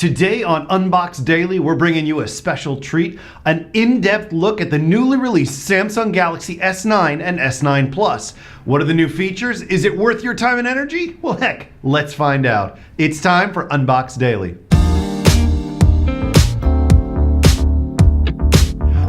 Today on Unboxed Daily, we're bringing you a special treat, an in-depth look at the newly released Samsung Galaxy S9 and S9 Plus. What are the new features? Is it worth your time and energy? Well, heck, let's find out. It's time for Unboxed Daily.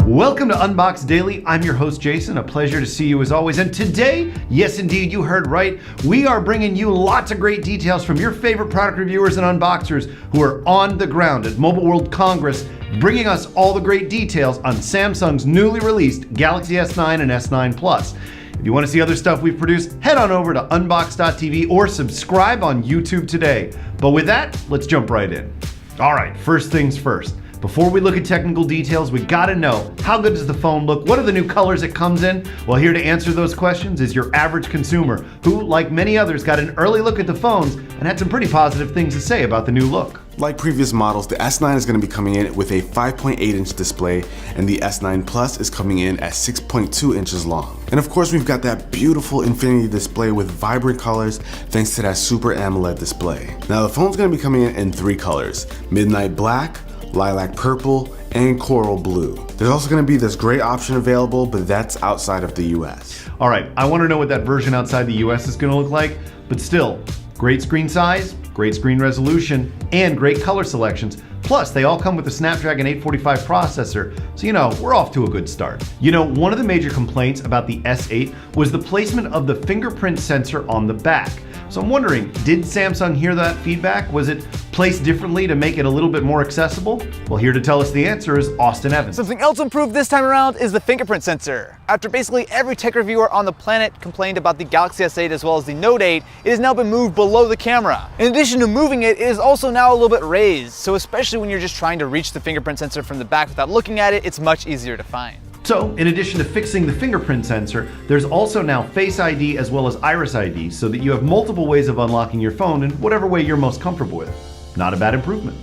Welcome to Unboxed Daily. I'm your host, Jason. A pleasure to see you as always. And today, yes indeed, you heard right, we are bringing you lots of great details from your favorite product reviewers and unboxers who are on the ground at Mobile World Congress, bringing us all the great details on Samsung's newly released Galaxy S9 and S9 Plus. If you want to see other stuff we've produced, head on over to unboxed.tv or subscribe on YouTube today. But with that, let's jump right in. All right, first things first. Before we look at technical details, we gotta know, how good does the phone look? What are the new colors it comes in? Well, here to answer those questions is your average consumer, who, like many others, got an early look at the phones and had some pretty positive things to say about the new look. Like previous models, the S9 is going to be coming in with a 5.8-inch display, and the S9 Plus is coming in at 6.2 inches long. And of course, we've got that beautiful infinity display with vibrant colors thanks to that Super AMOLED display. Now, the phone's going to be coming in three colors: midnight black, lilac purple, and coral blue. There's also going to be this gray option available, but that's outside of the US. All right, I want to know what that version outside the US is going to look like, but still, great screen size, great screen resolution, and great color selections. Plus, they all come with the Snapdragon 845 processor, so we're off to a good start. One of the major complaints about the S8 was the placement of the fingerprint sensor on the back. So I'm wondering, did Samsung hear that feedback? Was it placed differently to make it a little bit more accessible? Well, here to tell us the answer is Austin Evans. Something else improved this time around is the fingerprint sensor. After basically every tech reviewer on the planet complained about the Galaxy S8 as well as the Note 8, it has now been moved below the camera. In addition to moving it, it is also now a little bit raised, so especially when you're just trying to reach the fingerprint sensor from the back without looking at it, it's much easier to find. So, in addition to fixing the fingerprint sensor, there's also now Face ID as well as Iris ID, so that you have multiple ways of unlocking your phone in whatever way you're most comfortable with. Not a bad improvement.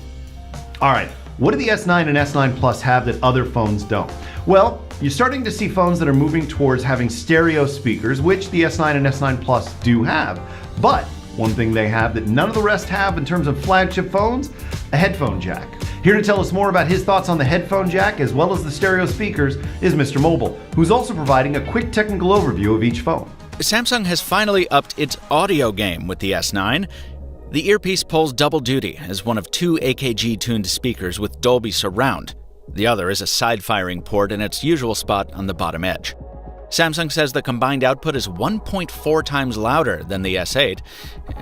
All right, what do the S9 and S9 Plus have that other phones don't? Well, you're starting to see phones that are moving towards having stereo speakers, which the S9 and S9 Plus do have. But one thing they have that none of the rest have in terms of flagship phones, a headphone jack. Here to tell us more about his thoughts on the headphone jack as well as the stereo speakers is Mr. Mobile, who's also providing a quick technical overview of each phone. Samsung has finally upped its audio game with the S9. The earpiece pulls double duty as one of two AKG-tuned speakers with Dolby Surround. The other is a side-firing port in its usual spot on the bottom edge. Samsung says the combined output is 1.4 times louder than the S8,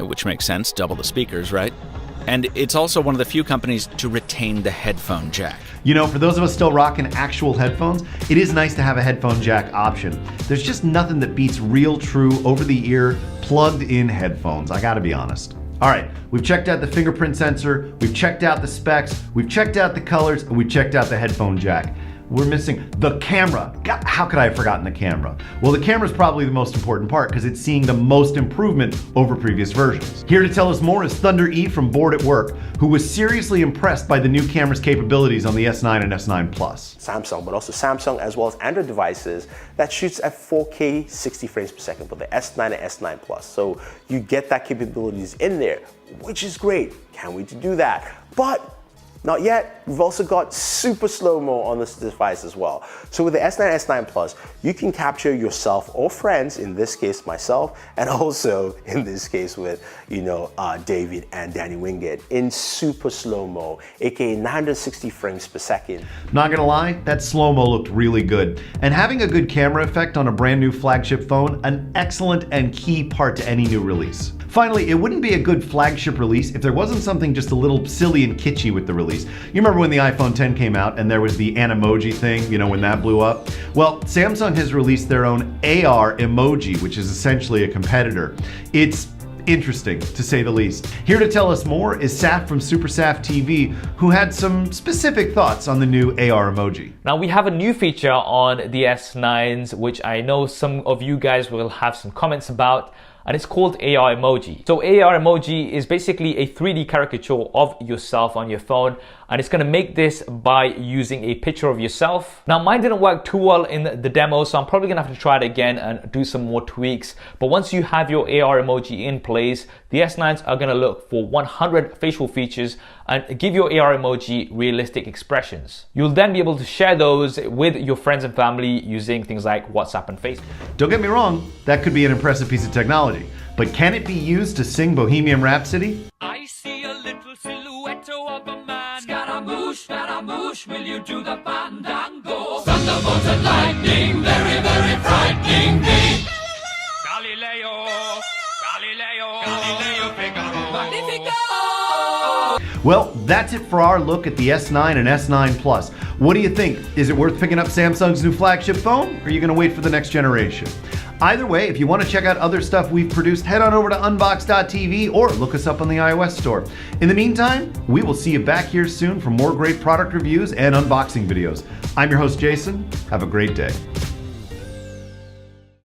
which makes sense, double the speakers, right? And it's also one of the few companies to retain the headphone jack. For those of us still rocking actual headphones, it is nice to have a headphone jack option. There's just nothing that beats real, true, over-the-ear, plugged-in headphones, I gotta be honest. All right, we've checked out the fingerprint sensor, we've checked out the specs, we've checked out the colors, and we've checked out the headphone jack. We're missing the camera. God, how could I have forgotten the camera? Well, the camera is probably the most important part because it's seeing the most improvement over previous versions. Here to tell us more is Thunder E from Bored at Work, who was seriously impressed by the new camera's capabilities on the S9 and S9 Plus. Samsung, but also Samsung as well as Android devices that shoots at 4K 60 frames per second for the S9 and S9 Plus. So you get that capabilities in there, which is great. Can't wait to do that. But not yet. We've also got super slow-mo on this device as well. So with the S9 and S9 Plus, you can capture yourself or friends, in this case myself, and also in this case with David and Danny Wingate, in super slow-mo, aka 960 frames per second. Not gonna lie, that slow-mo looked really good. And having a good camera effect on a brand new flagship phone, an excellent and key part to any new release. Finally, it wouldn't be a good flagship release if there wasn't something just a little silly and kitschy with the release. You remember when the iPhone X came out and there was the Emoji thing, when that blew up? Well, Samsung has released their own AR Emoji, which is essentially a competitor. It's interesting, to say the least. Here to tell us more is Saf from Super Saf TV, who had some specific thoughts on the new AR emoji. Now we have a new feature on the S9s, which I know some of you guys will have some comments about. And it's called AR Emoji. So AR Emoji is basically a 3D caricature of yourself on your phone, and it's gonna make this by using a picture of yourself. Now mine didn't work too well in the demo, so I'm probably gonna have to try it again and do some more tweaks. But once you have your AR Emoji in place, the S9s are gonna look for 100 facial features and give your AR emoji realistic expressions. You'll then be able to share those with your friends and family using things like WhatsApp and Facebook. Don't get me wrong, that could be an impressive piece of technology, but can it be used to sing Bohemian Rhapsody? I see a little silhouette of a man. Scaramouche, will you do the fandango? Thunderbolt and lightning, very, very frightening me. Galileo, Figaro. Magnifico! Well, that's it for our look at the S9 and S9 Plus. What do you think? Is it worth picking up Samsung's new flagship phone, or are you going to wait for the next generation? Either way, if you want to check out other stuff we've produced, head on over to unboxed.tv or look us up on the iOS store. In the meantime, we will see you back here soon for more great product reviews and unboxing videos. I'm your host, Jason. Have a great day.